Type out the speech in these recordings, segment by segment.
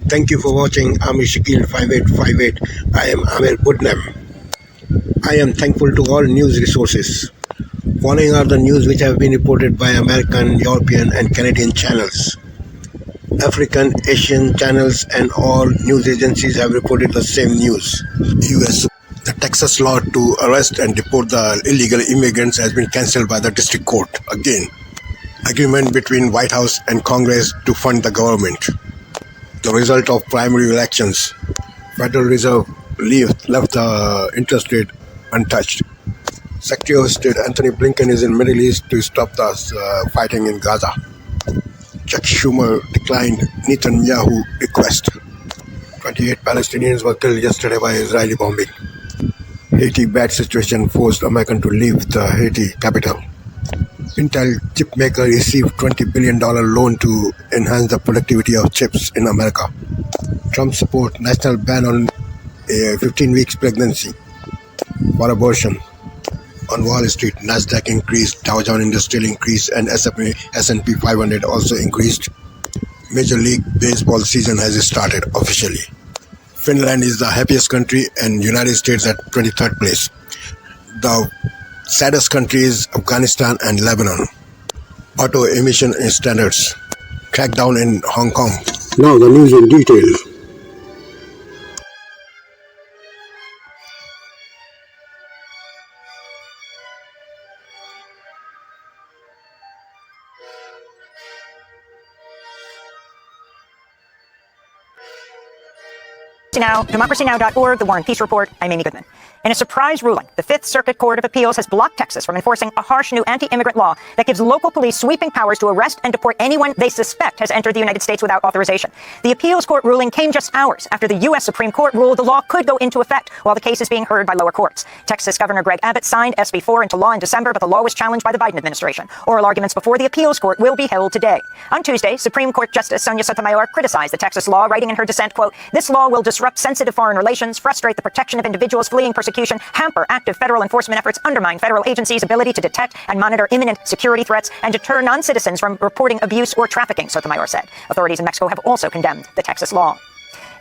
Thank you for watching Amir Shakil 5858. I am Amir Putnam. I am thankful to all news resources. Following are the news which have been reported by American, European and Canadian channels. African, Asian channels and all news agencies have reported the same news. US. The Texas law to arrest and deport the illegal immigrants has been cancelled by the district court. Again, agreement between White House and Congress to fund the government. The result of primary elections. Federal Reserve left the interest rate untouched. Secretary of State Anthony Blinken is in Middle East to stop the fighting in Gaza. Chuck Schumer declined Netanyahu request. 28 Palestinians were killed yesterday by Israeli bombing. Haiti bad situation forced American to leave the Haiti capital. Intel chipmaker received $20 billion loan to enhance the productivity of chips in America. Trump support national ban on a 15 weeks pregnancy for abortion. On Wall Street, Nasdaq increased, Dow Jones Industrial increased, and S&P 500 also increased. Major League Baseball season has started officially. Finland is the happiest country and United States at 23rd place. The saddest countries Afghanistan and Lebanon. Auto emission standards. Crackdown in Hong Kong. Now the news in detail. Now, democracynow.org, The War and Peace Report. I'm Amy Goodman. In a surprise ruling, the Fifth Circuit Court of Appeals has blocked Texas from enforcing a harsh new anti-immigrant law that gives local police sweeping powers to arrest and deport anyone they suspect has entered the United States without authorization. The appeals court ruling came just hours after the U.S. Supreme Court ruled the law could go into effect while the case is being heard by lower courts. Texas Governor Greg Abbott signed SB 4 into law in December, but the law was challenged by the Biden administration. Oral arguments before the appeals court will be held today. On Tuesday, Supreme Court Justice Sonia Sotomayor criticized the Texas law, writing in her dissent, quote, "This law will disrupt sensitive foreign relations, frustrate the protection of individuals fleeing persecution, hamper active federal enforcement efforts, undermine federal agencies' ability to detect and monitor imminent security threats, and deter non-citizens from reporting abuse or trafficking," Sotomayor said. Authorities in Mexico have also condemned the Texas law.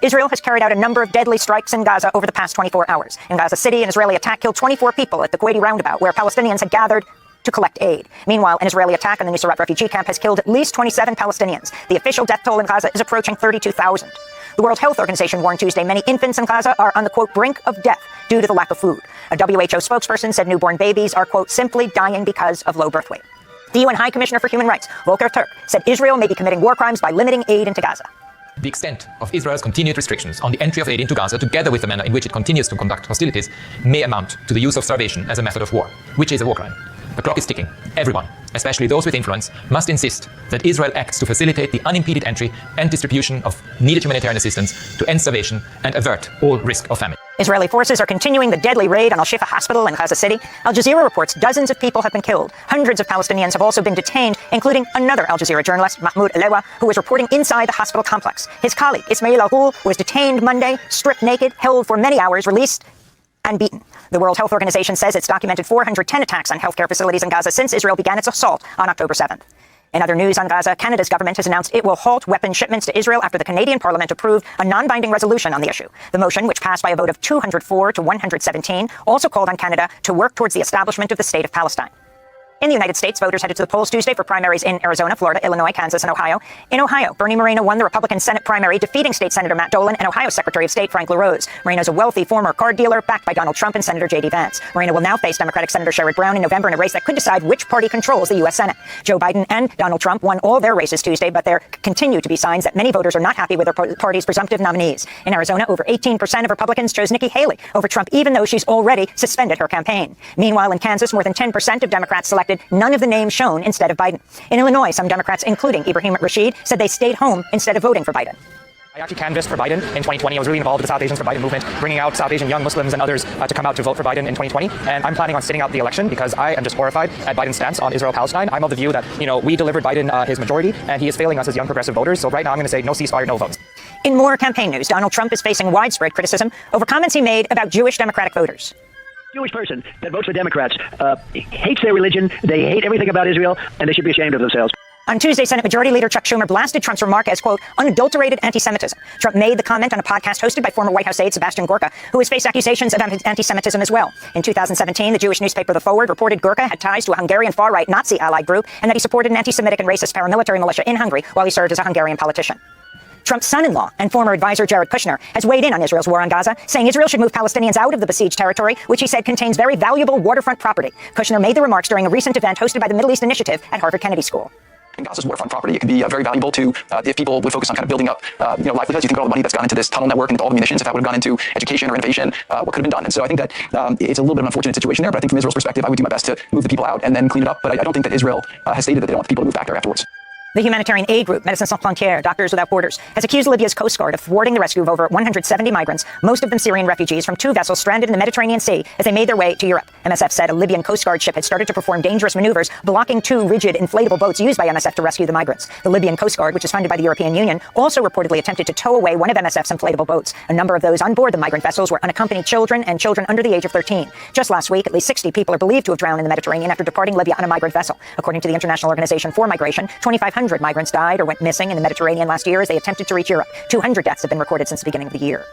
Israel has carried out a number of deadly strikes in Gaza over the past 24 hours. In Gaza City, an Israeli attack killed 24 people at the Kuwaiti roundabout, where Palestinians had gathered to collect aid. Meanwhile, an Israeli attack on the Nusayrat refugee camp has killed at least 27 Palestinians. The official death toll in Gaza is approaching 32,000. The World Health Organization warned Tuesday many infants in Gaza are on the, quote, brink of death due to the lack of food. A WHO spokesperson said newborn babies are, quote, simply dying because of low birth weight. The UN High Commissioner for Human Rights, Volker Turk, said Israel may be committing war crimes by limiting aid into Gaza. The extent of Israel's continued restrictions on the entry of aid into Gaza, together with the manner in which it continues to conduct hostilities, may amount to the use of starvation as a method of war, which is a war crime. The clock is ticking. Everyone, especially those with influence, must insist that Israel acts to facilitate the unimpeded entry and distribution of needed humanitarian assistance to end starvation and avert all risk of famine. Israeli forces are continuing the deadly raid on Al-Shifa Hospital in Gaza City. Al Jazeera reports dozens of people have been killed. Hundreds of Palestinians have also been detained, including another Al Jazeera journalist, Mahmoud Alewa, who was reporting inside the hospital complex. His colleague, Ismail Al-Ghul, was detained Monday, stripped naked, held for many hours, released, and beaten. The World Health Organization says it's documented 410 attacks on healthcare facilities in Gaza since Israel began its assault on October 7th. In other news on Gaza, Canada's government has announced it will halt weapon shipments to Israel after the Canadian Parliament approved a non-binding resolution on the issue. The motion, which passed by a vote of 204 to 117, also called on Canada to work towards the establishment of the State of Palestine. In the United States, voters headed to the polls Tuesday for primaries in Arizona, Florida, Illinois, Kansas, and Ohio. In Ohio, Bernie Moreno won the Republican Senate primary, defeating State Senator Matt Dolan and Ohio Secretary of State Frank LaRose. Moreno's a wealthy former card dealer backed by Donald Trump and Senator J.D. Vance. Moreno will now face Democratic Senator Sherrod Brown in November in a race that could decide which party controls the U.S. Senate. Joe Biden and Donald Trump won all their races Tuesday, but there continue to be signs that many voters are not happy with their party's presumptive nominees. In Arizona, over 18% of Republicans chose Nikki Haley over Trump, even though she's already suspended her campaign. Meanwhile, in Kansas, more than 10% of Democrats selected none of the names shown instead of Biden. In Illinois, some Democrats, including Ibrahim Rashid, said they stayed home instead of voting for Biden. I actually canvassed for Biden in 2020. I was really involved with the South Asians for Biden movement, bringing out South Asian young Muslims and others to come out to vote for Biden in 2020. And I'm planning on sitting out the election because I am just horrified at Biden's stance on Israel-Palestine. I'm of the view that, we delivered Biden his majority, and he is failing us as young progressive voters. So right now I'm going to say no ceasefire, no votes. In more campaign news, Donald Trump is facing widespread criticism over comments he made about Jewish Democratic voters. Jewish person that votes for Democrats hates their religion, they hate everything about Israel, and they should be ashamed of themselves. On Tuesday, Senate Majority Leader Chuck Schumer blasted Trump's remark as, quote, unadulterated anti-Semitism. Trump made the comment on a podcast hosted by former White House aide Sebastian Gorka, who has faced accusations of anti-Semitism as well. In 2017, the Jewish newspaper The Forward reported Gorka had ties to a Hungarian far-right Nazi allied group and that he supported an anti-Semitic and racist paramilitary militia in Hungary while he served as a Hungarian politician. Trump's son-in-law and former advisor Jared Kushner has weighed in on Israel's war on Gaza, saying Israel should move Palestinians out of the besieged territory, which he said contains very valuable waterfront property. Kushner made the remarks during a recent event hosted by the Middle East Initiative at Harvard Kennedy School. In Gaza's waterfront property, it can be very valuable to if people would focus on kind of building up, livelihoods. You think about all the money that's gone into this tunnel network and all the munitions. If that would have gone into education or innovation, what could have been done? And so I think that it's a little bit of an unfortunate situation there. But I think from Israel's perspective, I would do my best to move the people out and then clean it up. But I don't think that Israel has stated that they don't want the people to move back there afterwards. The humanitarian aid group, Médecins Sans Frontières, Doctors Without Borders, has accused Libya's Coast Guard of thwarting the rescue of over 170 migrants, most of them Syrian refugees, from two vessels stranded in the Mediterranean Sea as they made their way to Europe. MSF said a Libyan Coast Guard ship had started to perform dangerous maneuvers, blocking two rigid inflatable boats used by MSF to rescue the migrants. The Libyan Coast Guard, which is funded by the European Union, also reportedly attempted to tow away one of MSF's inflatable boats. A number of those on board the migrant vessels were unaccompanied children and children under the age of 13. Just last week, at least 60 people are believed to have drowned in the Mediterranean after departing Libya on a migrant vessel. According to the International Organization for Migration, 2,500 migrants died or went missing in the Mediterranean last year as they attempted to reach Europe. 200 deaths have been recorded since the beginning of the year.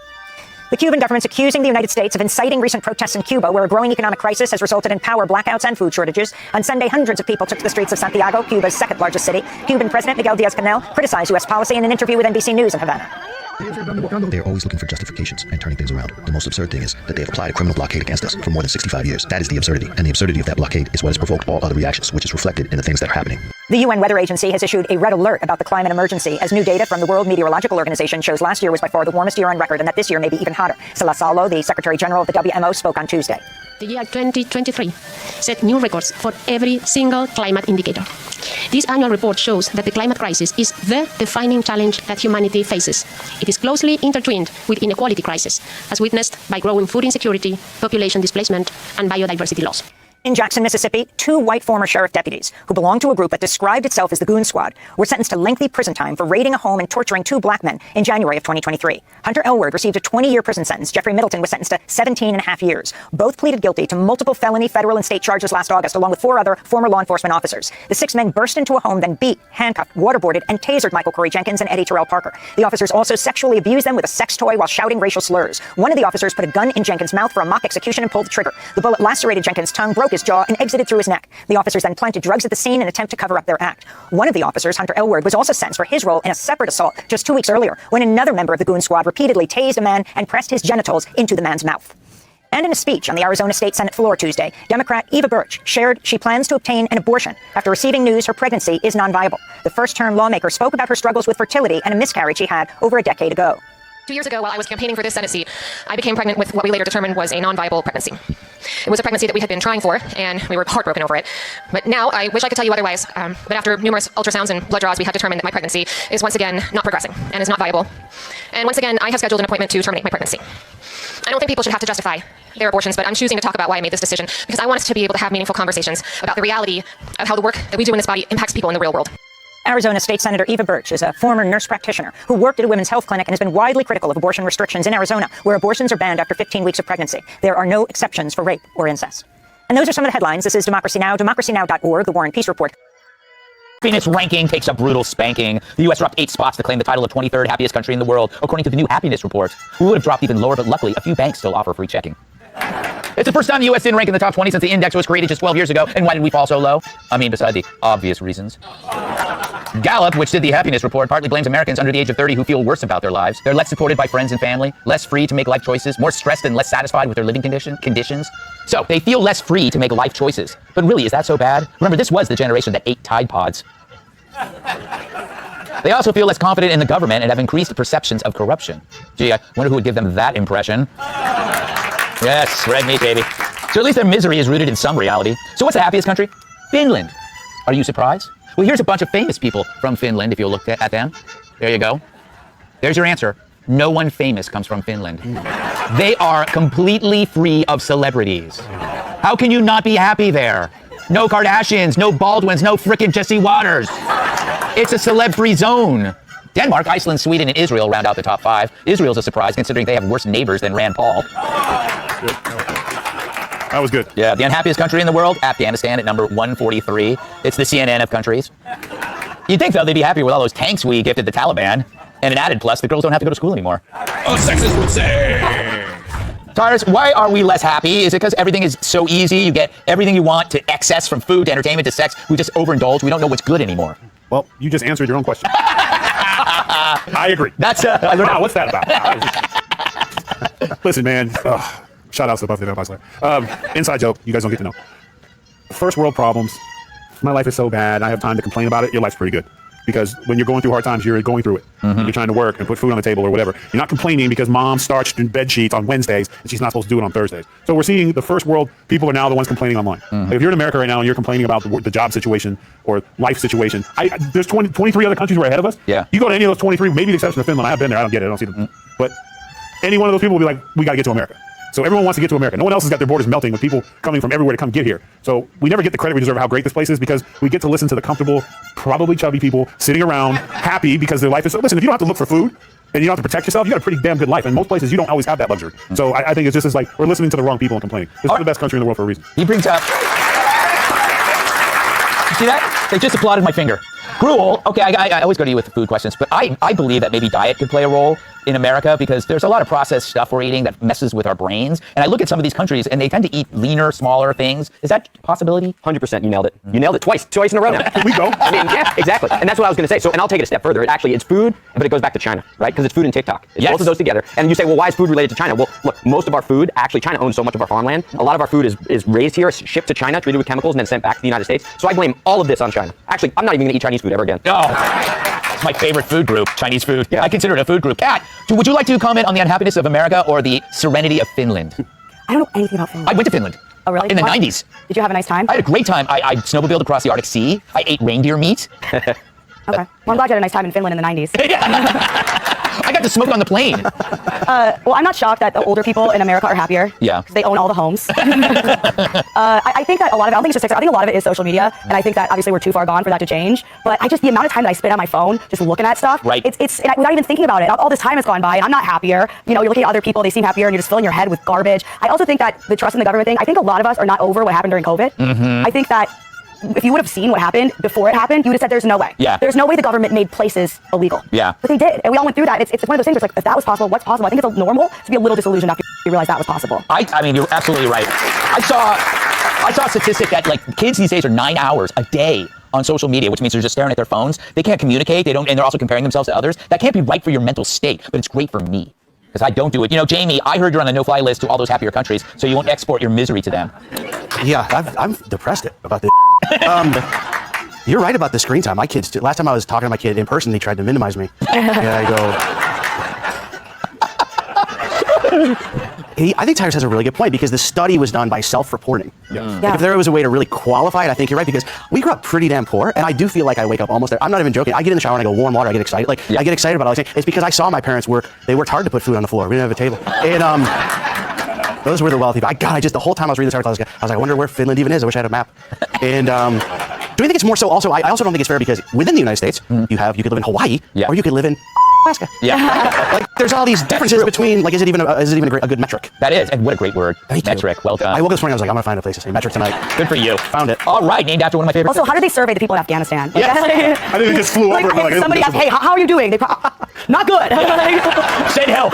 The Cuban government's accusing the United States of inciting recent protests in Cuba, where a growing economic crisis has resulted in power blackouts and food shortages. On Sunday, hundreds of people took to the streets of Santiago, Cuba's second largest city. Cuban President Miguel Diaz-Canel criticized U.S. policy in an interview with NBC News in Havana. They're always looking for justifications and turning things around. The most absurd thing is that they have applied a criminal blockade against us for more than 65 years. That is the absurdity. And the absurdity of that blockade is what has provoked all other reactions, which is reflected in the things that are happening. The UN Weather Agency has issued a red alert about the climate emergency, as new data from the World Meteorological Organization shows last year was by far the warmest year on record and that this year may be even hotter. Salasalo, the Secretary General of the WMO, spoke on Tuesday. The year 2023 set new records for every single climate indicator. This annual report shows that the climate crisis is the defining challenge that humanity faces. It is closely intertwined with inequality crisis, as witnessed by growing food insecurity, population displacement, and biodiversity loss. In Jackson, Mississippi, two white former sheriff deputies who belonged to a group that described itself as the Goon Squad were sentenced to lengthy prison time for raiding a home and torturing two black men in January of 2023. Hunter Elward received a 20-year prison sentence. Jeffrey Middleton was sentenced to 17 and a half years. Both pleaded guilty to multiple felony, federal, and state charges last August, along with four other former law enforcement officers. The six men burst into a home, then beat, handcuffed, waterboarded, and tasered Michael Corey Jenkins and Eddie Terrell Parker. The officers also sexually abused them with a sex toy while shouting racial slurs. One of the officers put a gun in Jenkins' mouth for a mock execution and pulled the trigger. The bullet lacerated Jenkins' tongue, broke his jaw, and exited through his neck. The officers then planted drugs at the scene in an attempt to cover up their act. One of the officers, Hunter Elward, was also sentenced for his role in a separate assault just 2 weeks earlier, when another member of the Goon Squad repeatedly tased a man and pressed his genitals into the man's mouth. And in a speech on the Arizona State Senate floor Tuesday, Democrat Eva Birch shared she plans to obtain an abortion after receiving news her pregnancy is non-viable. The first-term lawmaker spoke about her struggles with fertility and a miscarriage she had over a decade ago. 2 years ago, while I was campaigning for this Senate seat, I became pregnant with what we later determined was a non-viable pregnancy. It was a pregnancy that we had been trying for, and we were heartbroken over it. But now, I wish I could tell you otherwise, but after numerous ultrasounds and blood draws, we had determined that my pregnancy is once again not progressing and is not viable. And once again, I have scheduled an appointment to terminate my pregnancy. I don't think people should have to justify their abortions, but I'm choosing to talk about why I made this decision, because I want us to be able to have meaningful conversations about the reality of how the work that we do in this body impacts people in the real world. Arizona State Senator Eva Birch is a former nurse practitioner who worked at a women's health clinic and has been widely critical of abortion restrictions in Arizona, where abortions are banned after 15 weeks of pregnancy. There are no exceptions for rape or incest. And those are some of the headlines. This is Democracy Now!, democracynow.org, the War and Peace Report. Happiness ranking takes a brutal spanking. The U.S. dropped 8 spots to claim the title of 23rd happiest country in the world, according to the new happiness report. We would have dropped even lower, but luckily, a few banks still offer free checking. It's the first time the U.S. didn't rank in the top 20 since the index was created just 12 years ago. And why did we fall so low? I mean, beside the obvious reasons. Gallup, which did the happiness report, partly blames Americans under the age of 30 who feel worse about their lives. They're less supported by friends and family, less free to make life choices, more stressed and less satisfied with their living conditions. So they feel less free to make life choices. But really, is that so bad? Remember, this was the generation that ate Tide Pods. They also feel less confident in the government and have increased perceptions of corruption. Gee, I wonder who would give them that impression. Yes, red meat, baby. So at least their misery is rooted in some reality. So what's the happiest country? Finland. Are you surprised? Well, here's a bunch of famous people from Finland, if you look at them. There you go. There's your answer. No one famous comes from Finland. They are completely free of celebrities. How can you not be happy there? No Kardashians, no Baldwins, no frickin' Jesse Waters. It's a celeb-free zone. Denmark, Iceland, Sweden, and Israel round out the top 5. Israel's a surprise considering they have worse neighbors than Rand Paul. That was good. Yeah, the unhappiest country in the world, Afghanistan at number 143. It's the CNN of countries. You'd think, though, they'd be happier with all those tanks we gifted the Taliban. And an added plus, the girls don't have to go to school anymore. A sexist would say. Tars, why are we less happy? Is it because everything is so easy? You get everything you want, to excess, from food to entertainment to sex. We just overindulge. We don't know what's good anymore. Well, you just answered your own question. I agree. That's wow, what's that about? Listen, man. Shout out to the Buffalo Vampire Slayer. Inside joke. You guys don't get to know. First world problems. My life is so bad. I have time to complain about it. Your life's pretty good. Because when you're going through hard times, you're going through it. You're trying to work and put food on the table or whatever. You're not complaining because mom starched in bed sheets on Wednesdays and she's not supposed to do it on Thursdays. So we're seeing the first world people are now the ones complaining online. Like if you're in America right now and you're complaining about the job situation or life situation, there's 23 other countries who are ahead of us. Yeah. You go to any of those 23, maybe the exception of Finland. I have been there. I don't get it. I don't see them. But any one of those people will be like, we got to get to America. So everyone wants to get to America. No one else has got their borders melting with people coming from everywhere to come get here. So we never get the credit we deserve how great this place is because we get to listen to the comfortable, probably chubby people sitting around happy because their life is so... Listen, if you don't have to look for food and you don't have to protect yourself, you got a pretty damn good life. And most places, you don't always have that luxury. So I think it's just like we're listening to the wrong people and complaining. This is the best country in the world for a reason. He brings up... You see that? They just applauded my finger. Gruel, okay, I always go to you with the food questions, but I believe that maybe diet could play a role in America because there's a lot of processed stuff we're eating that messes with our brains. And I look at some of these countries and they tend to eat leaner, smaller things. Is that a possibility? 100%. You nailed it. You nailed it twice in a row now. Here we go. I mean, yeah, exactly. And that's what I was going to say. So, and I'll take it a step further. It's food, but it goes back to China, right? Because it's food and TikTok. It's both of those together. And you say, well, why is food related to China? Well, look, most of our food, actually China owns so much of our farmland. A lot of our food is raised here, shipped to China, treated with chemicals, and then sent back to the United States. So I blame all of this on China. Actually, I'm not even going to eat Chinese food ever again. It's my favorite food group, Chinese food. Yeah. I consider it a food group. Kat, would you like to comment on the unhappiness of America or the serenity of Finland? I don't know anything about Finland. I went to Finland. Oh, really? In the 90s. Did you have a nice time? I had a great time. I snowmobiled across the Arctic Sea. I ate reindeer meat. Okay. Well, I'm glad you had a nice time in Finland in the 90s. I got to smoke on the plane. Well, I'm not shocked that the older people in America are happier. Yeah. Because they own all the homes. I think that a lot of it, I don't think it's just TikTok. I think a lot of it is social media. And I think that obviously we're too far gone for that to change. But the amount of time that I spend on my phone just looking at stuff, right. Without even thinking about it. All this time has gone by and I'm not happier. You know, you're looking at other people, they seem happier and you're just filling your head with garbage. I also think that the trust in the government thing, I think a lot of us are not over what happened during COVID. I think that if you would have seen what happened before it happened, you would have said there's no way. Yeah. There's no way the government made places illegal. Yeah. But they did. And we all went through that. It's one of those things where it's like, if that was possible, what's possible? I think it's normal to be a little disillusioned after you realize that was possible. I mean, you're absolutely right. I saw a statistic that like kids these days are 9 hours a day on social media, which means they're just staring at their phones. They can't communicate. And they're also comparing themselves to others. That can't be right for your mental state, but it's great for me. Because I don't do it. You know, Jamie, I heard you're on the no-fly list to all those happier countries, so you won't export your misery to them. Yeah, I'm depressed about this. You're right about the screen time. My kids, last time I was talking to my kid in person, they tried to minimize me. Yeah, I think Tyrus has a really good point because the study was done by self-reporting. Like if there was a way to really qualify it, I think you're right because we grew up pretty damn poor, and I do feel like I wake up almost there. I'm not even joking. I get in the shower and I go warm water. I get excited. I get excited about all these things. It's because I saw my parents work. They worked hard to put food on the floor. We didn't have a table. And those were the wealthy people. The whole time I was reading this article, I was like, I wonder where Finland even is. I wish I had a map. And do you think it's more so also? I also don't think it's fair because within the United States, you could live in Hawaii, or you could live in Alaska. Yeah. Like there's all these differences between. Like, is it even a good metric? That is, and what a great word. Metric. Well done. I woke up this morning. I was like, I'm gonna find a place to say metric tonight. Good for you. Found it. All right, named after one of my favorite. Also, how did they survey the people in Afghanistan? I think they just flew over. Somebody asked, hey, how are you doing? They not good. Send help.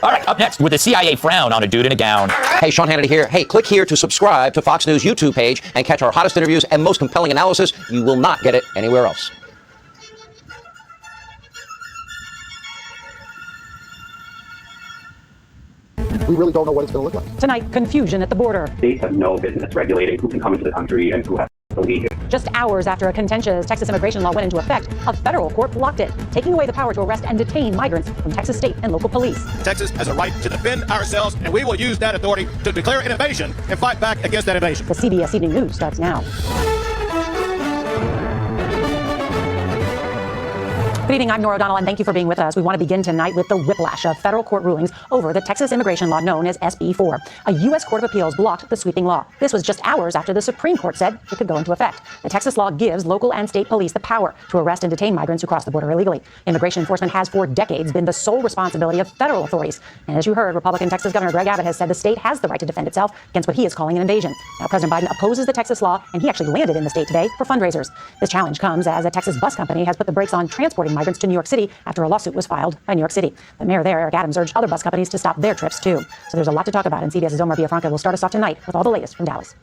All right, up next, with the CIA frown on a dude in a gown. Hey, Sean Hannity here. Hey, click here to subscribe to Fox News YouTube page and catch our hottest interviews and most compelling analysis. You will not get it anywhere else. We really don't know what it's going to look like. Tonight, confusion at the border. States have no business regulating who can come into the country and who has to leave. Just hours after a contentious Texas immigration law went into effect, a federal court blocked it, taking away the power to arrest and detain migrants from Texas state and local police. Texas has a right to defend ourselves, and we will use that authority to declare an invasion and fight back against that invasion. The CBS Evening News starts now. Good evening, I'm Nora O'Donnell, and thank you for being with us. We want to begin tonight with the whiplash of federal court rulings over the Texas immigration law known as SB 4. A U.S. Court of Appeals blocked the sweeping law. This was just hours after the Supreme Court said it could go into effect. The Texas law gives local and state police the power to arrest and detain migrants who cross the border illegally. Immigration enforcement has for decades been the sole responsibility of federal authorities. And as you heard, Republican Texas Governor Greg Abbott has said the state has the right to defend itself against what he is calling an invasion. Now, President Biden opposes the Texas law, and he actually landed in the state today for fundraisers. This challenge comes as a Texas bus company has put the brakes on transporting migrants to New York City after a lawsuit was filed by New York City. The mayor there, Eric Adams, urged other bus companies to stop their trips too. So there's a lot to talk about, and CBS's Omar Villafranca will start us off tonight with all the latest from Dallas.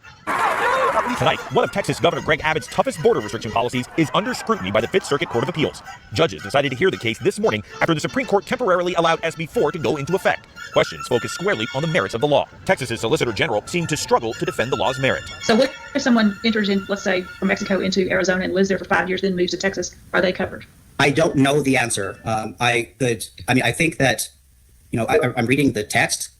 Tonight, one of Texas Governor Greg Abbott's toughest border restriction policies is under scrutiny by the Fifth Circuit Court of Appeals. Judges decided to hear the case this morning after the Supreme Court temporarily allowed SB 4 to go into effect. Questions focus squarely on the merits of the law. Texas's Solicitor General seemed to struggle to defend the law's merit. So what if someone enters in, let's say, from Mexico into Arizona and lives there for 5 years, then moves to Texas? Are they covered? I don't know the answer. I think that, I'm reading the text.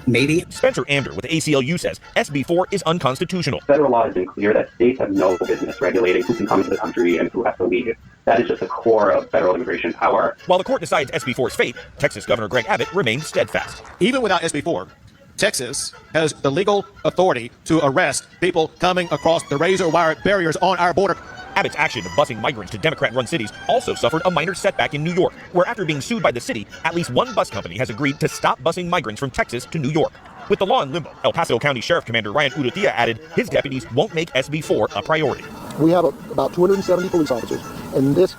Maybe. Spencer Ander with the ACLU says SB 4 is unconstitutional. Federal law has been clear that states have no business regulating who can come into the country and who has to leave. That is just the core of federal immigration power. While the court decides SB 4's fate, Texas Governor Greg Abbott remains steadfast. Even without SB 4, Texas has the legal authority to arrest people coming across the razor wire barriers on our border. Abbott's action of busing migrants to Democrat-run cities also suffered a minor setback in New York, where after being sued by the city, at least one bus company has agreed to stop busing migrants from Texas to New York. With the law in limbo, El Paso County Sheriff Commander Ryan Urrutia added his deputies won't make SB 4 a priority. We have about 270 police officers, and this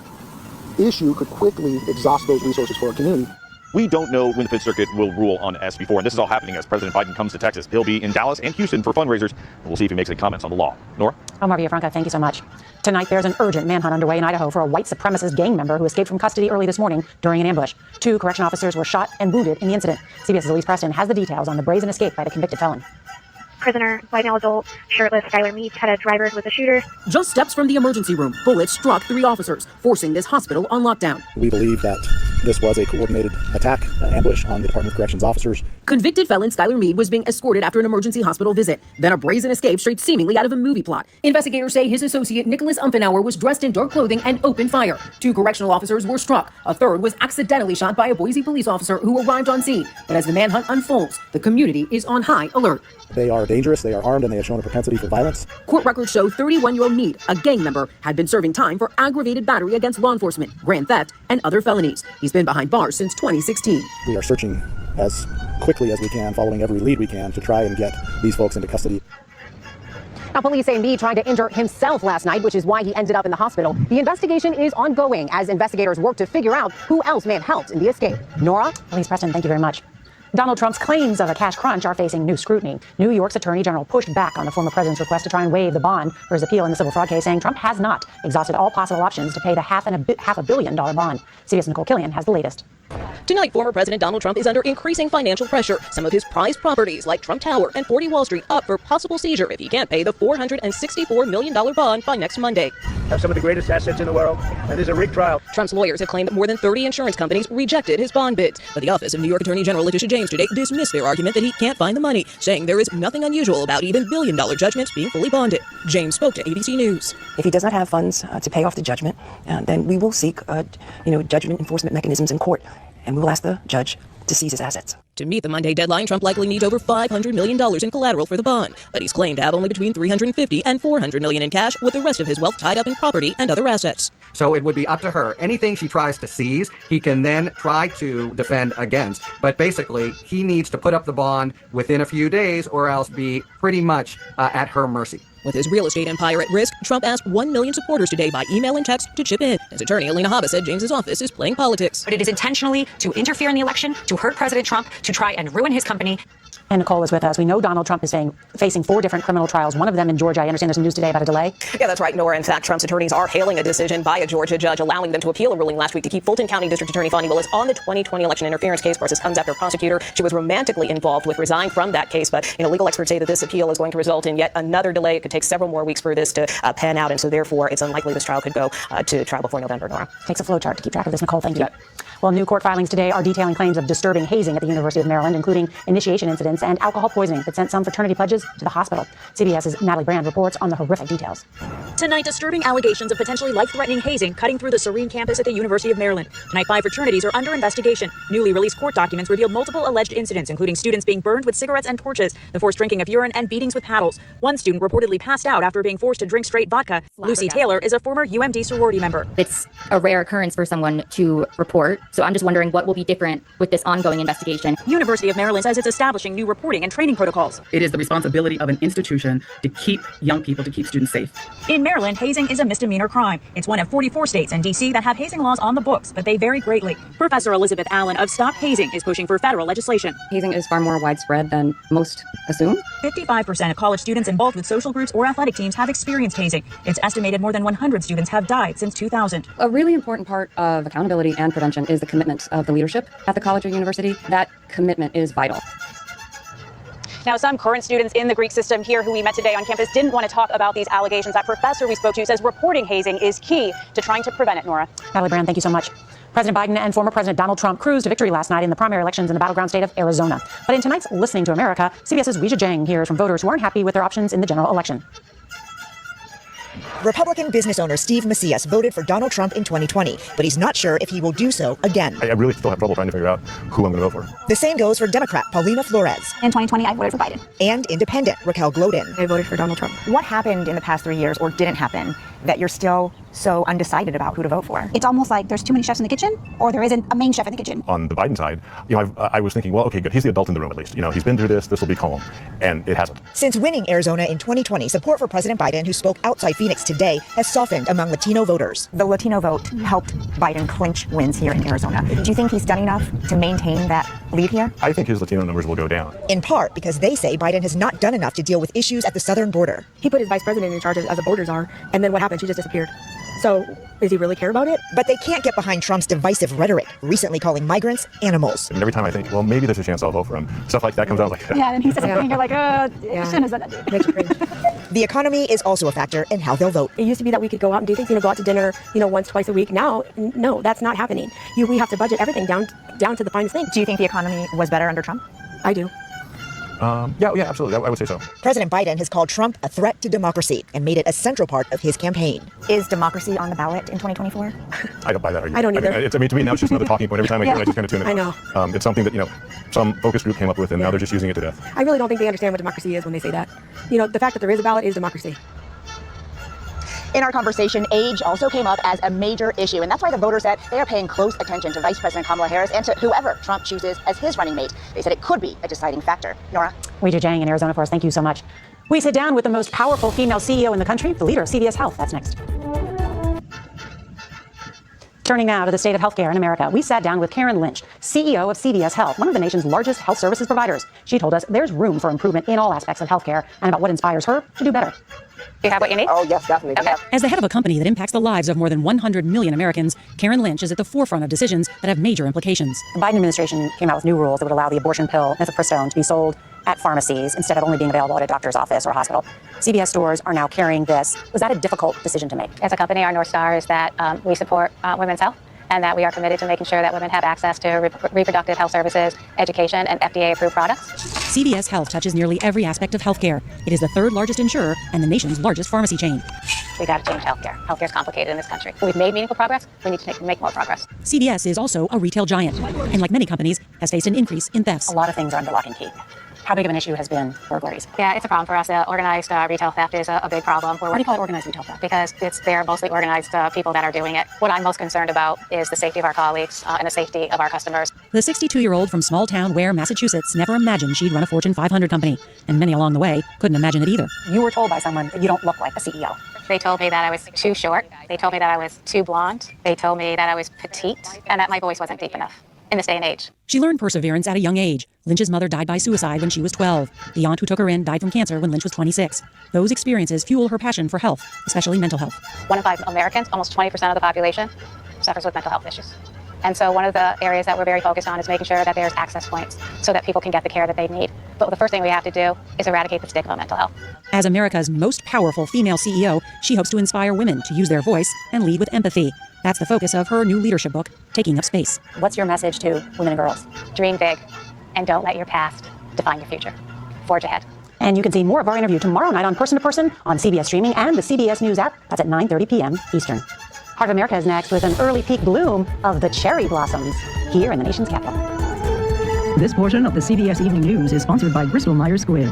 issue could quickly exhaust those resources for our community. We don't know when the Fifth Circuit will rule on SB 4, and this is all happening as President Biden comes to Texas. He'll be in Dallas and Houston for fundraisers, and we'll see if he makes any comments on the law. Nora? Omar Villafranca, thank you so much. Tonight, there's an urgent manhunt underway in Idaho for a white supremacist gang member who escaped from custody early this morning during an ambush. 2 correction officers were shot and wounded in the incident. CBS's Elise Preston has the details on the brazen escape by the convicted felon. Prisoner, white male adult, shirtless Skylar Meats had a driver who was a shooter. Just steps from the emergency room, bullets struck 3 officers, forcing this hospital on lockdown. We believe that this was a coordinated attack, an ambush on the Department of Corrections officers. Convicted felon Skylar Mead was being escorted after an emergency hospital visit. Then a brazen escape straight seemingly out of a movie plot. Investigators say his associate Nicholas Umfenauer was dressed in dark clothing and opened fire. 2 correctional officers were struck. A third was accidentally shot by a Boise police officer who arrived on scene. But as the manhunt unfolds, the community is on high alert. They are dangerous, they are armed, and they have shown a propensity for violence. Court records show 31-year-old Mead, a gang member, had been serving time for aggravated battery against law enforcement, grand theft, and other felonies. He's been behind bars since 2016. We are searching as quickly as we can, following every lead we can, to try and get these folks into custody. Now, police say Meade tried to injure himself last night, which is why he ended up in the hospital. The investigation is ongoing as investigators work to figure out who else may have helped in the escape. Nora? Elise Preston, thank you very much. Donald Trump's claims of a cash crunch are facing new scrutiny. New York's Attorney General pushed back on the former president's request to try and waive the bond for his appeal in the civil fraud case, saying Trump has not exhausted all possible options to pay the $500 million bond. CBS Nicole Killian has the latest. Tonight, former President Donald Trump is under increasing financial pressure. Some of his prized properties, like Trump Tower and 40 Wall Street, up for possible seizure if he can't pay the $464 million bond by next Monday. Have some of the greatest assets in the world, and there's a rigged trial. Trump's lawyers have claimed that more than 30 insurance companies rejected his bond bids. But the office of New York Attorney General Letitia James today dismissed their argument that he can't find the money, saying there is nothing unusual about even billion-dollar judgments being fully bonded. James spoke to ABC News. If he does not have funds to pay off the judgment, then we will seek, judgment enforcement mechanisms in court. And we will ask the judge to seize his assets. To meet the Monday deadline, Trump likely needs over $500 million in collateral for the bond, but he's claimed to have only between $350 and $400 million in cash, with the rest of his wealth tied up in property and other assets. So it would be up to her. Anything she tries to seize, he can then try to defend against. But basically, he needs to put up the bond within a few days or else be pretty much at her mercy. With his real estate empire at risk, Trump asked 1 million supporters today by email and text to chip in. His attorney, Alina Habba, said James's office is playing politics. But it is intentionally to interfere in the election, to hurt President Trump, to try and ruin his company. And Nicole is with us. We know Donald Trump is facing 4 different criminal trials, one of them in Georgia. I understand there's some news today about a delay. Yeah, that's right, Nora. In fact, Trump's attorneys are hailing a decision by a Georgia judge allowing them to appeal a ruling last week to keep Fulton County District Attorney Fani Willis on the 2020 election interference case. Of course, this comes after a prosecutor she was romantically involved with resigned from that case. But legal experts say that this appeal is going to result in yet another delay. It could take several more weeks for this to pan out, and so therefore it's unlikely this trial could go to trial before November. Nora takes a flow chart to keep track of this. Nicole, thank you. Well, new court filings today are detailing claims of disturbing hazing at the University of Maryland, including initiation incidents violence and alcohol poisoning that sent some fraternity pledges to the hospital. CBS's Natalie Brand reports on the horrific details. Tonight, disturbing allegations of potentially life-threatening hazing cutting through the Serene campus at the University of Maryland. Tonight, 5 fraternities are under investigation. Newly released court documents revealed multiple alleged incidents, including students being burned with cigarettes and torches, the forced drinking of urine, and beatings with paddles. One student reportedly passed out after being forced to drink straight vodka. Lucy Taylor is a former UMD sorority member. It's a rare occurrence for someone to report, so I'm just wondering what will be different with this ongoing investigation. University of Maryland says it's establishing new reporting and training protocols. It is the responsibility of an institution to keep young people, to keep students safe. In Maryland, hazing is a misdemeanor crime. It's one of 44 states and D.C. that have hazing laws on the books, but they vary greatly. Professor Elizabeth Allen of Stop Hazing is pushing for federal legislation. Hazing is far more widespread than most assume. 55% of college students involved with social groups or athletic teams have experienced hazing. It's estimated more than 100 students have died since 2000. A really important part of accountability and prevention is the commitment of the leadership at the college or university. That commitment is vital. Now, some current students in the Greek system here who we met today on campus didn't want to talk about these allegations. That professor we spoke to says reporting hazing is key to trying to prevent it, Nora. Natalie Brand, thank you so much. President Biden and former President Donald Trump cruised to victory last night in the primary elections in the battleground state of Arizona. But in tonight's Listening to America, CBS's Weijia Jiang hears from voters who aren't happy with their options in the general election. Republican business owner Steve Macias voted for Donald Trump in 2020, but he's not sure if he will do so again. I really still have trouble trying to figure out who I'm going to vote for. The same goes for Democrat Paulina Flores. In 2020, I voted for Biden. And independent Raquel Glodin. I voted for Donald Trump. What happened in the past 3 years, or didn't happen, that you're still so undecided about who to vote for? It's almost like there's too many chefs in the kitchen, or there isn't a main chef in the kitchen. On the Biden side, I was thinking, well, okay, good. He's the adult in the room at least. He's been through this. This will be calm. And it hasn't. Since winning Arizona in 2020, support for President Biden, who spoke outside Phoenix today, has softened among Latino voters. The Latino vote helped Biden clinch wins here in Arizona. Do you think he's done enough to maintain that lead here? I think his Latino numbers will go down. In part because they say Biden has not done enough to deal with issues at the southern border. He put his vice president in charge as a border czar, and then what happened? She just disappeared. So, does he really care about it? But they can't get behind Trump's divisive rhetoric, recently calling migrants animals. And every time I think, well, maybe there's a chance I'll vote for him, stuff like that comes out like, yeah, and he says something, and you're like, shouldn't have said that, dude. Makes you cringe. The economy is also a factor in how they'll vote. It used to be that we could go out and do things, go out to dinner, once, twice a week. Now, no, that's not happening. We have to budget everything down to the finest thing. Do you think the economy was better under Trump? I do. Yeah, absolutely. I would say so. President Biden has called Trump a threat to democracy and made it a central part of his campaign. Is democracy on the ballot in 2024? I don't buy that argument. I don't either. I mean, to me, now it's just another talking point. Every time I hear it, I just kind of tune it. I know. It's something that, some focus group came up with, and now they're just using it to death. I really don't think they understand what democracy is when they say that. The fact that there is a ballot is democracy. In our conversation, age also came up as a major issue, and that's why the voters said they are paying close attention to Vice President Kamala Harris and to whoever Trump chooses as his running mate. They said it could be a deciding factor. Nora? Weijia Jiang in Arizona for us. Thank you so much. We sit down with the most powerful female CEO in the country, the leader of CVS Health. That's next. Turning now to the state of healthcare in America, we sat down with Karen Lynch, CEO of CVS Health, one of the nation's largest health services providers. She told us there's room for improvement in all aspects of healthcare and about what inspires her to do better. Do you have what you need? Oh, yes, definitely. Okay. As the head of a company that impacts the lives of more than 100 million Americans, Karen Lynch is at the forefront of decisions that have major implications. The Biden administration came out with new rules that would allow the abortion pill, mifepristone, to be sold at pharmacies instead of only being available at a doctor's office or hospital. CVS stores are now carrying this. Was that a difficult decision to make? As a company, our North Star is that we support women's health, and that we are committed to making sure that women have access to reproductive health services, education, and FDA-approved products. CVS Health touches nearly every aspect of healthcare. It is the third largest insurer and the nation's largest pharmacy chain. We got to change healthcare. Healthcare is complicated in this country. We've made meaningful progress. We need to make more progress. CVS is also a retail giant, and like many companies, has faced an increase in thefts. A lot of things are under lock and key. How big of an issue has been burglaries? Yeah, it's a problem for us. Organized retail theft is a big problem. Why do you call it organized retail theft? Because they're mostly organized people that are doing it. What I'm most concerned about is the safety of our colleagues and the safety of our customers. The 62-year-old from small town Ware, Massachusetts, never imagined she'd run a Fortune 500 company, and many along the way couldn't imagine it either. You were told by someone that you don't look like a CEO. They told me that I was too short. They told me that I was too blonde. They told me that I was petite and that my voice wasn't deep enough in this day and age. She learned perseverance at a young age. Lynch's mother died by suicide when she was 12. The aunt who took her in died from cancer when Lynch was 26. Those experiences fuel her passion for health, especially mental health. 1 in 5 Americans, almost 20% of the population, suffers with mental health issues. And so one of the areas that we're very focused on is making sure that there's access points so that people can get the care that they need. But the first thing we have to do is eradicate the stigma of mental health. As America's most powerful female CEO, she hopes to inspire women to use their voice and lead with empathy. That's the focus of her new leadership book, Taking Up Space. What's your message to women and girls? Dream big and don't let your past define your future. Forge ahead. And you can see more of our interview tomorrow night on Person to Person on CBS Streaming and the CBS News app. That's at 9:30 p.m. Eastern. Heart of America is next with an early peak bloom of the cherry blossoms here in the nation's capital. This portion of the CBS Evening News is sponsored by Bristol Myers Squibb.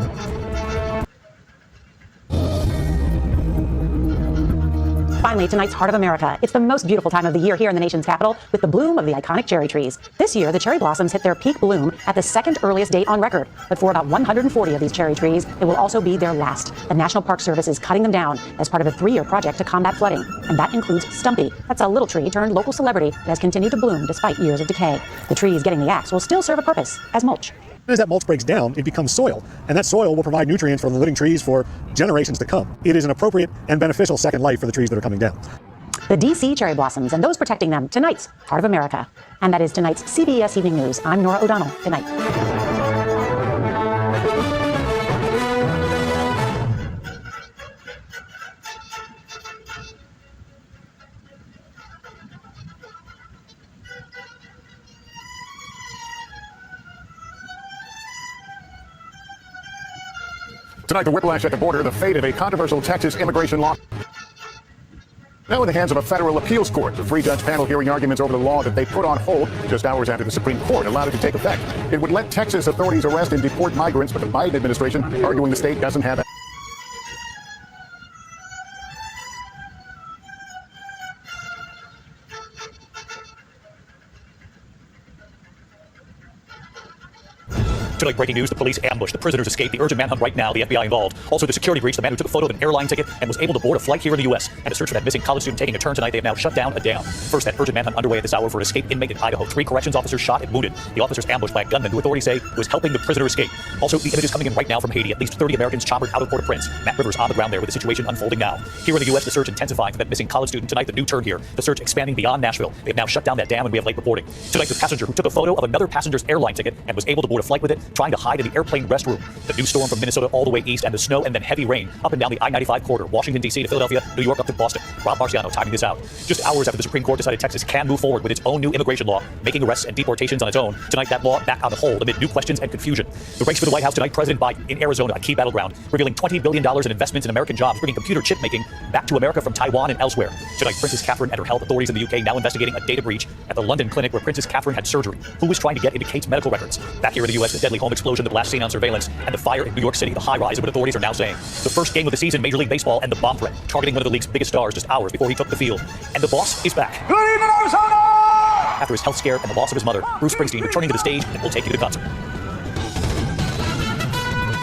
Finally, tonight's Heart of America. It's the most beautiful time of the year here in the nation's capital with the bloom of the iconic cherry trees. This year, the cherry blossoms hit their peak bloom at the second earliest date on record. But for about 140 of these cherry trees, it will also be their last. The National Park Service is cutting them down as part of a 3-year project to combat flooding. And that includes Stumpy. That's a little tree turned local celebrity that has continued to bloom despite years of decay. The trees getting the axe will still serve a purpose as mulch. As that mulch breaks down, it becomes soil, and that soil will provide nutrients for the living trees for generations to come. It is an appropriate and beneficial second life for the trees that are coming down. The D.C. cherry blossoms and those protecting them, tonight's Heart of America. And that is tonight's CBS Evening News. I'm Nora O'Donnell. Good night. Tonight, the whiplash at the border, the fate of a controversial Texas immigration law. Now in the hands of a federal appeals court, the three-judge panel hearing arguments over the law that they put on hold just hours after the Supreme Court allowed it to take effect. It would let Texas authorities arrest and deport migrants, but the Biden administration arguing the state doesn't have that. Tonight, breaking news, the police ambush. The prisoners escape. The urgent manhunt right now. The FBI involved. Also, the security breach. The man who took a photo of an airline ticket and was able to board a flight here in the U.S. And a search for that missing college student taking a turn tonight. They have now shut down a dam. First, that urgent manhunt underway at this hour for an escaped inmate in Idaho. 3 corrections officers shot and wounded. The officers ambushed by a gunman who authorities say was helping the prisoner escape. Also, the images coming in right now from Haiti. At least 30 Americans choppered out of Port-au-Prince. Matt Rivers on the ground there with the situation unfolding now. Here in the U.S., the search intensifying for that missing college student tonight. The new turn here. The search expanding beyond Nashville. They have now shut down that dam and we have late reporting. Tonight, the passenger who took a photo of another passenger's airline ticket and was able to board a flight with it, trying to hide in the airplane restroom. The new storm from Minnesota all the way east and the snow and then heavy rain up and down the I-95 corridor, Washington, D.C. to Philadelphia, New York up to Boston. Rob Marciano timing this out. Just hours after the Supreme Court decided Texas can move forward with its own new immigration law, making arrests and deportations on its own. Tonight, that law back on hold amid new questions and confusion. The race for the White House tonight, President Biden in Arizona, a key battleground, revealing $20 billion in investments in American jobs, bringing computer chip making back to America from Taiwan and elsewhere. Tonight, Princess Catherine and her health authorities in the UK now investigating a data breach at the London clinic where Princess Catherine had surgery. Who was trying to get into Kate's medical records? Back here in the U.S., the deadly home explosion, the blast seen on surveillance, and the fire in New York City, the high rise of what authorities are now saying. The first game of the season, Major League Baseball, and the bomb threat, targeting one of the league's biggest stars just hours before he took the field. And the boss is back. Good evening, Arizona! After his health scare and the loss of his mother, Bruce Springsteen returning to the stage, and we'll take you to the concert.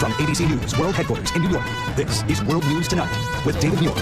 From ABC News World Headquarters in New York, this is World News Tonight with David Muir.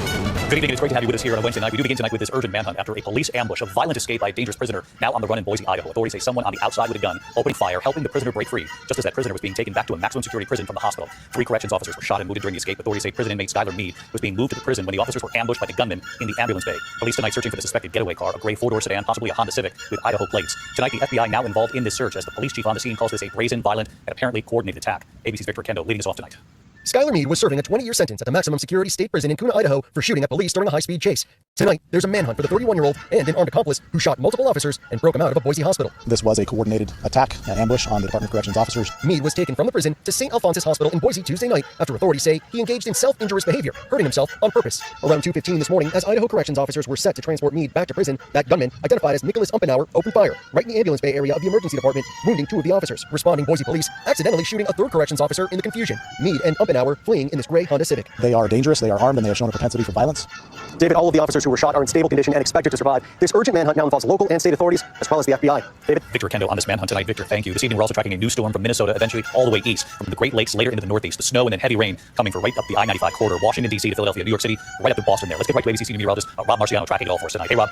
Good evening, it's great to have you with us here on a Wednesday night. We do begin tonight with this urgent manhunt after a police ambush, a violent escape by a dangerous prisoner now on the run in Boise, Idaho. Authorities say someone on the outside with a gun opening fire, helping the prisoner break free, just as that prisoner was being taken back to a maximum security prison from the hospital. 3 corrections officers were shot and wounded during the escape. Authorities say prison inmate Skylar Mead was being moved to the prison when the officers were ambushed by the gunman in the ambulance bay. Police tonight searching for the suspected getaway car, a gray 4-door sedan, possibly a Honda Civic with Idaho plates. Tonight, the FBI now involved in this search as the police chief on the scene calls this a brazen, violent, and apparently coordinated attack. ABC's Victor Kendo leading us off tonight. Skylar Mead was serving a 20-year sentence at the maximum security state prison in Kuna, Idaho for shooting at police during a high-speed chase. Tonight, there's a manhunt for the 31-year-old and an armed accomplice who shot multiple officers and broke him out of a Boise hospital. This was a coordinated attack, an ambush on the Department of Corrections officers. Mead was taken from the prison to St. Alphonsus Hospital in Boise Tuesday night after authorities say he engaged in self-injurious behavior, hurting himself on purpose. Around 2:15 this morning, as Idaho Corrections officers were set to transport Mead back to prison, that gunman, identified as Nicholas Umpenauer, opened fire right in the ambulance bay area of the emergency department, wounding 2 of the officers. Responding Boise police accidentally shooting a 3rd corrections officer in the confusion. Mead and Umpenauer fleeing in this gray Honda Civic. They are dangerous, they are armed, and they have shown a propensity for violence. David, all of the officers who were shot are in stable condition and expected to survive. This urgent manhunt now involves local and state authorities, as well as the FBI. David? Victor Kendo on this manhunt tonight. Victor, thank you. This evening, we're also tracking a new storm from Minnesota, eventually all the way east, from the Great Lakes later into the Northeast. The snow and then heavy rain coming for right up the I-95 corridor, Washington, D.C. to Philadelphia, New York City, right up to Boston there. Let's get right to ABC meteorologist Rob Marciano tracking it all for us tonight. Hey, Rob.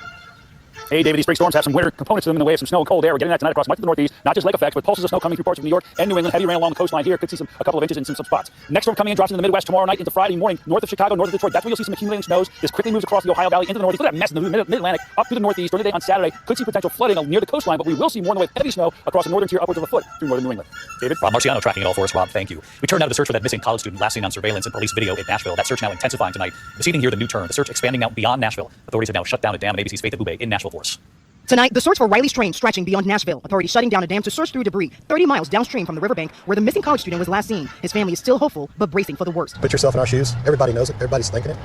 Hey, David, these spring storms have some winter components to them in the way of some snow and cold air. We're getting that tonight across much of the Northeast. Not just lake effects, but pulses of snow coming through parts of New York and New England. Heavy rain along the coastline here. Could see a couple of inches in some spots. Next storm coming in drops into the Midwest tomorrow night into Friday morning, north of Chicago, north of Detroit. That's where you'll see some accumulating snows. This quickly moves across the Ohio Valley into the Northeast. Look at that mess in the Mid-Atlantic up through the Northeast. During the day on Saturday, could see potential flooding near the coastline, but we will see more in the way of heavy snow across the northern tier upwards of a foot through northern New England. David? Rob Marciano tracking it all for us. Rob, thank you. We turn now to the search for that missing college student last seen on surveillance and police video in Nashville. That search now intensifying tonight. This evening here, the new turn. The search expanding now beyond Nashville. Authorities have now shut down a dam in ABC's Faith at Bube in Nashville for us. Tonight, the search for Riley's train stretching beyond Nashville. Authorities shutting down a dam to search through debris 30 miles downstream from the riverbank where the missing college student was last seen. His family is still hopeful, but bracing for the worst. Put yourself in our shoes. Everybody knows it. Everybody's thinking it.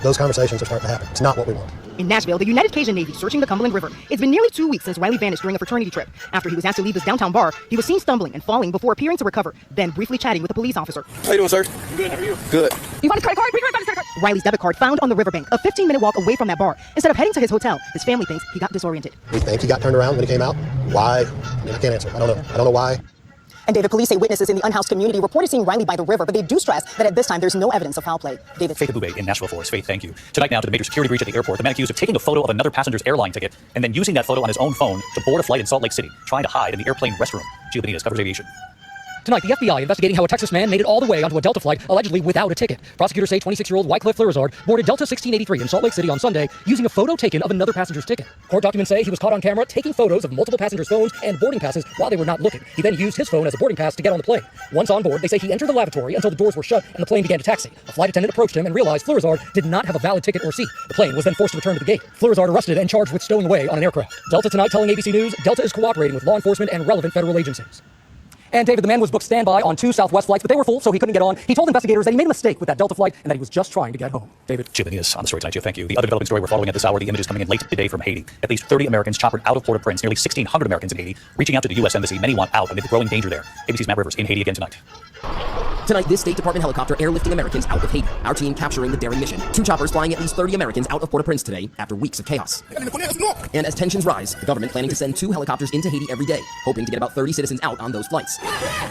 Those conversations are starting to happen. It's not what we want. In Nashville, the United Cajun Navy searching the Cumberland River. It's been nearly 2 weeks since Riley vanished during a fraternity trip. After he was asked to leave his downtown bar, he was seen stumbling and falling before appearing to recover, then briefly chatting with a police officer. How you doing, sir? Good, how are you? Good. You want his credit card? Bring his credit card. Riley's debit card found on the riverbank, a 15-minute walk away from that bar. Instead of heading to his hotel, his family thinks he got disoriented. We think he got turned around when he came out. Why? I mean, I can't answer. I don't know why. And David, police say witnesses in the unhoused community reported seeing Riley by the river, but they do stress that at this time there's no evidence of foul play. David. Faith Abube in Nashville for us. Faith, thank you. Tonight now to the major security breach at the airport. The man accused of taking a photo of another passenger's airline ticket and then using that photo on his own phone to board a flight in Salt Lake City, trying to hide in the airplane restroom. Gio Benitez covers aviation. Tonight, the FBI investigating how a Texas man made it all the way onto a Delta flight, allegedly without a ticket. Prosecutors say 26-year-old Wycliffe Flurizard boarded Delta 1683 in Salt Lake City on Sunday using a photo taken of another passenger's ticket. Court documents say he was caught on camera taking photos of multiple passengers' phones and boarding passes while they were not looking. He then used his phone as a boarding pass to get on the plane. Once on board, they say he entered the lavatory until the doors were shut and the plane began to taxi. A flight attendant approached him and realized Flurizard did not have a valid ticket or seat. The plane was then forced to return to the gate. Flurizard arrested and charged with stowing away on an aircraft. Delta tonight telling ABC News Delta is cooperating with law enforcement and relevant federal agencies. And David, the man was booked standby on 2 Southwest flights, but they were full, so he couldn't get on. He told investigators that he made a mistake with that Delta flight and that he was just trying to get home. David. Gio Benitez on the story tonight, Gio. Thank you. The other developing story we're following at this hour, the images coming in late today from Haiti. At least 30 Americans choppered out of Port-au-Prince, nearly 1,600 Americans in Haiti, reaching out to the U.S. Embassy. Many want out amid the growing danger there. ABC's Matt Rivers in Haiti again tonight. Tonight, this State Department helicopter airlifting Americans out of Haiti. Our team capturing the daring mission. 2 choppers flying at least 30 Americans out of Port-au-Prince today after weeks of chaos. And as tensions rise, the government planning to send 2 helicopters into Haiti every day, hoping to get about 30 citizens out on those flights.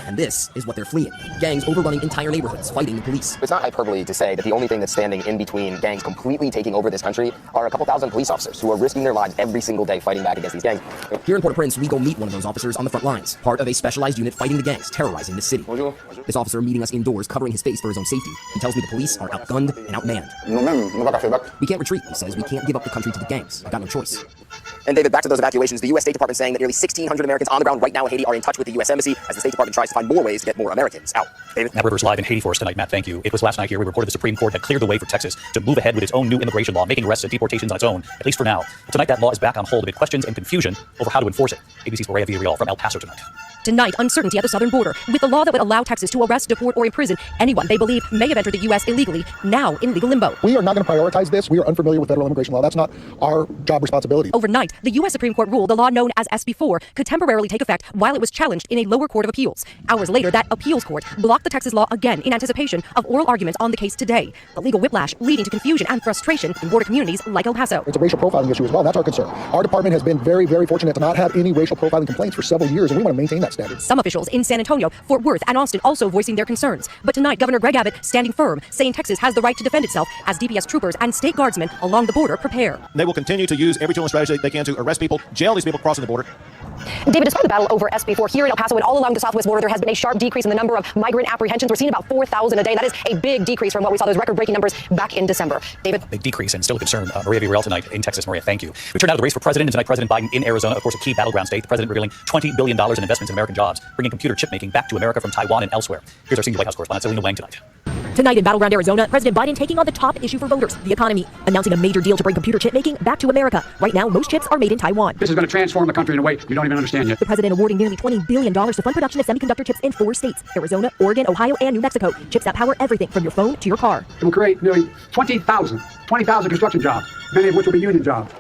And this is what they're fleeing. Gangs overrunning entire neighborhoods, fighting the police. It's not hyperbole to say that the only thing that's standing in between gangs completely taking over this country are a couple thousand police officers who are risking their lives every single day fighting back against these gangs. Here in Port-au-Prince, we go meet one of those officers on the front lines, part of a specialized unit fighting the gangs, terrorizing the city. This officer meeting us indoors, covering his face for his own safety. He tells me the police are outgunned and outmanned. We can't retreat, he says. We can't give up the country to the gangs. I've got no choice. And David, back to those evacuations, the U.S. State Department saying that nearly 1,600 Americans on the ground right now in Haiti are in touch with the U.S. Embassy as the State Department tries to find more ways to get more Americans out. David? Matt Rivers live in Haiti for us tonight. Matt, thank you. It was last night here we reported the Supreme Court had cleared the way for Texas to move ahead with its own new immigration law, making arrests and deportations on its own, at least for now. But tonight that law is back on hold amid questions and confusion over how to enforce it. ABC's Maria Villarreal from El Paso tonight. Tonight, uncertainty at the southern border, with the law that would allow Texas to arrest, deport, or imprison anyone they believe may have entered the U.S. illegally, now in legal limbo. We are not going to prioritize this. We are unfamiliar with federal immigration law. That's not our job responsibility. Overnight, the U.S. Supreme Court ruled the law known as SB 4 could temporarily take effect while it was challenged in a lower court of appeals. Hours later, that appeals court blocked the Texas law again in anticipation of oral arguments on the case today. The legal whiplash leading to confusion and frustration in border communities like El Paso. It's a racial profiling issue as well. That's our concern. Our department has been very, very fortunate to not have any racial profiling complaints for several years, and we want to maintain that standard. Some officials in San Antonio, Fort Worth, and Austin also voicing their concerns. But tonight, Governor Greg Abbott standing firm, saying Texas has the right to defend itself as DPS troopers and state guardsmen along the border prepare. They will continue to use every tool and strategy they can to arrest people, jail these people crossing the border. David, despite the battle over SB 4 here in El Paso and all along the southwest border, there has been a sharp decrease in the number of migrant apprehensions. We're seeing about 4,000 a day. That is a big decrease from what we saw, those record-breaking numbers back in December. David? Big decrease and still a concern. Maria Villarreal tonight in Texas. Maria, thank you. We turn out to the race for president, and tonight President Biden in Arizona, of course a key battleground state. The president revealing $20 billion in investments in American jobs, bringing computer chip making back to America from Taiwan and elsewhere. Here's our senior White House correspondent, Selena Wang tonight. Tonight in battleground Arizona, President Biden taking on the top issue for voters, the economy, announcing a major deal to bring computer chip making back to America. Right now, most chips are made in Taiwan. This is going to transform the country in a way you don't even understand yet. The president awarding nearly $20 billion to fund production of semiconductor chips in 4 states, Arizona, Oregon, Ohio, and New Mexico. Chips that power everything from your phone to your car. It will create nearly 20,000 construction jobs, many of which will be union jobs.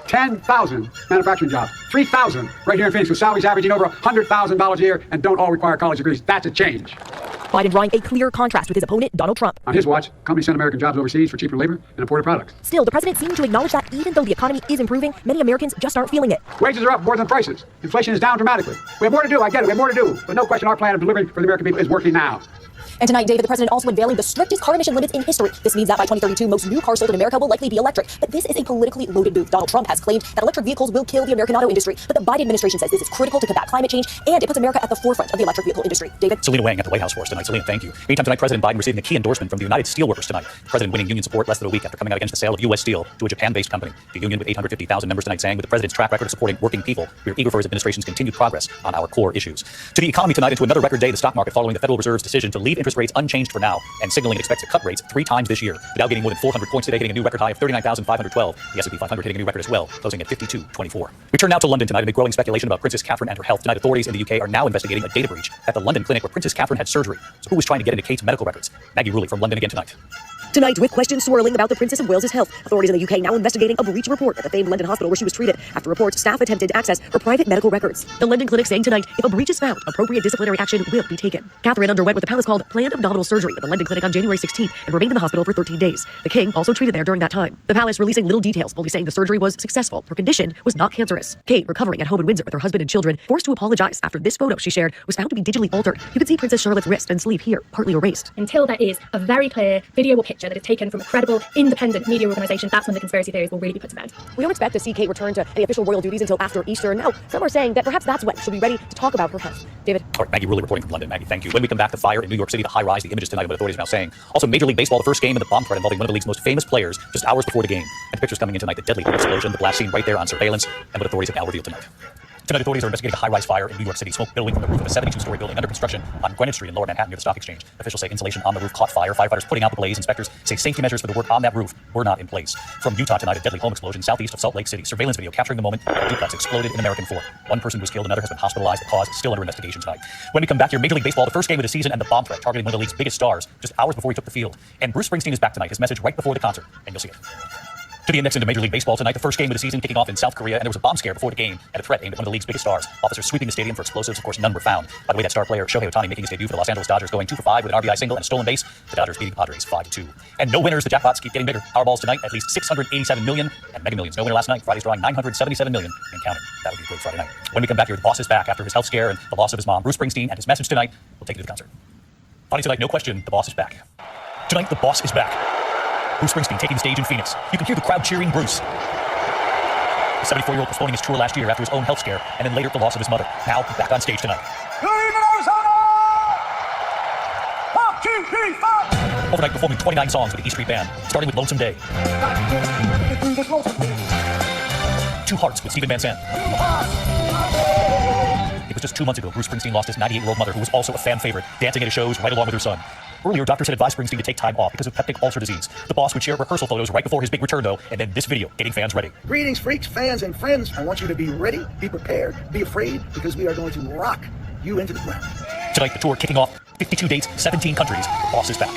10,000 manufacturing jobs, 3,000 right here in Phoenix with salaries averaging over $100,000 a year and don't all require college degrees. That's a change. Biden drawing a clear contrast with his opponent, Donald Trump. On his watch, companies send American jobs overseas for cheaper labor and imported products. Still, the president seeming to acknowledge that even though the economy is improving, many Americans just aren't feeling it. Wages are up more than prices. Inflation is down dramatically. We have more to do, I get it, we have more to do. But no question our plan of delivering for the American people is working now. And tonight, David, the president also unveiling the strictest car emission limits in history. This means that by 2032, most new cars sold in America will likely be electric. But this is a politically loaded move. Donald Trump has claimed that electric vehicles will kill the American auto industry. But the Biden administration says this is critical to combat climate change, and it puts America at the forefront of the electric vehicle industry. David? Selena Wang at the White House for us tonight. Selena, thank you. Anytime tonight, President Biden receiving a key endorsement from the United Steelworkers tonight. The president winning union support less than a week after coming out against the sale of U.S. Steel to a Japan-based company. The union with 850,000 members tonight saying with the president's track record of supporting working people, we are eager for his administration's continued progress on our core issues. To the economy tonight, into another record day, the stock market following the Federal Reserve's decision to leave interest interest rates unchanged for now, and signaling it expects to cut rates 3 times this year. The Dow gaining more than 400 points today, hitting a new record high of 39,512. The S&P 500 hitting a new record as well, closing at 52.24. We turn now to London tonight amid growing speculation about Princess Catherine and her health. Tonight, authorities in the UK are now investigating a data breach at the London clinic where Princess Catherine had surgery. So who was trying to get into Kate's medical records? Maggie Ruley from London again tonight. Tonight, with questions swirling about the Princess of Wales's health, authorities in the UK now investigating a breach report at the famed London hospital where she was treated after reports staff attempted to access her private medical records. The London clinic saying tonight, if a breach is found, appropriate disciplinary action will be taken. Catherine underwent what the palace called planned abdominal surgery at the London clinic on January 16th and remained in the hospital for 13 days. The king also treated there during that time. The palace releasing little details, only saying the surgery was successful. Her condition was not cancerous. Kate, recovering at home in Windsor with her husband and children, forced to apologize after this photo she shared was found to be digitally altered. You can see Princess Charlotte's wrist and sleeve here, partly erased. Until there is a very clear video or picture that is taken from a credible, independent media organisation, that's when the conspiracy theories will really be put to bed. We don't expect to see Kate return to any official royal duties until after Easter, and now some are saying that perhaps that's when she'll be ready to talk about her health. David? All right, Maggie Ruley reporting from London. Maggie, thank you. When we come back, the fire in New York City, the high rise, the images tonight, what authorities are now saying. Also, Major League Baseball, the first game in the bomb threat involving one of the league's most famous players just hours before the game. And the pictures coming in tonight, the deadly explosion, the blast scene right there on surveillance, and what authorities have now revealed tonight. Tonight, authorities are investigating a high-rise fire in New York City. Smoke billowing from the roof of a 72-story building under construction on Greenwich Street in Lower Manhattan near the Stock Exchange. Officials say insulation on the roof caught fire. Firefighters putting out the blaze. Inspectors say safety measures for the work on that roof were not in place. From Utah tonight, a deadly home explosion southeast of Salt Lake City. Surveillance video capturing the moment a duplex exploded in American Fork. One person was killed, another has been hospitalized. The cause is still under investigation tonight. When we come back here, Major League Baseball, the first game of the season and the bomb threat targeting one of the league's biggest stars just hours before he took the field. And Bruce Springsteen is back tonight. His message right before the concert, and you'll see it. To the index into Major League Baseball tonight, the first game of the season kicking off in South Korea, and there was a bomb scare before the game and a threat aimed at one of the league's biggest stars. Officers sweeping the stadium for explosives. Of course, none were found. By the way, that star player Shohei Ohtani making his debut for the Los Angeles Dodgers, going 2 for 5 with an RBI single and a stolen base. The Dodgers beating the Padres 5-2. And no winners. The jackpots keep getting bigger. Powerballs tonight, at least 687 million, and Mega Millions. No winner last night. Friday's drawing 977 million and counting. That would be a great Friday night. When we come back here, the boss is back after his health scare and the loss of his mom. Bruce Springsteen and his message tonight. We'll take you to the concert. Funny tonight, no question. The boss is back. Tonight, the boss is back. Bruce Springsteen taking the stage in Phoenix. You can hear the crowd cheering Bruce. The 74-year-old postponing his tour last year after his own health scare, and then later the loss of his mother. Now back on stage tonight. Overnight performing 29 songs with the E Street Band, starting with Lonesome Day. Two Hearts with Stephen Van Sant. It was just 2 months ago Bruce Springsteen lost his 98-year-old mother, who was also a fan favorite, dancing at his shows right along with her son. Earlier, doctors had advised Springsteen to take time off because of peptic ulcer disease. The boss would share rehearsal photos right before his big return, though, and then this video getting fans ready. Greetings, freaks, fans, and friends. I want you to be ready, be prepared, be afraid, because we are going to rock you into the ground. Tonight, the tour kicking off. 52 dates, 17 countries. The boss is back.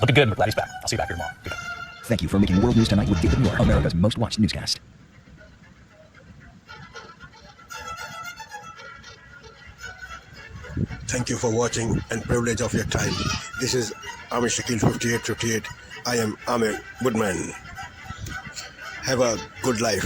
Looking good, and we're glad he's back. I'll see you back here tomorrow. Good night. Thank you for making World News Tonight with David Moore, America's most watched newscast. Thank you for watching and privilege of your time. This is Amir Shakil 5858. I am Amir Goodman. Have a good life.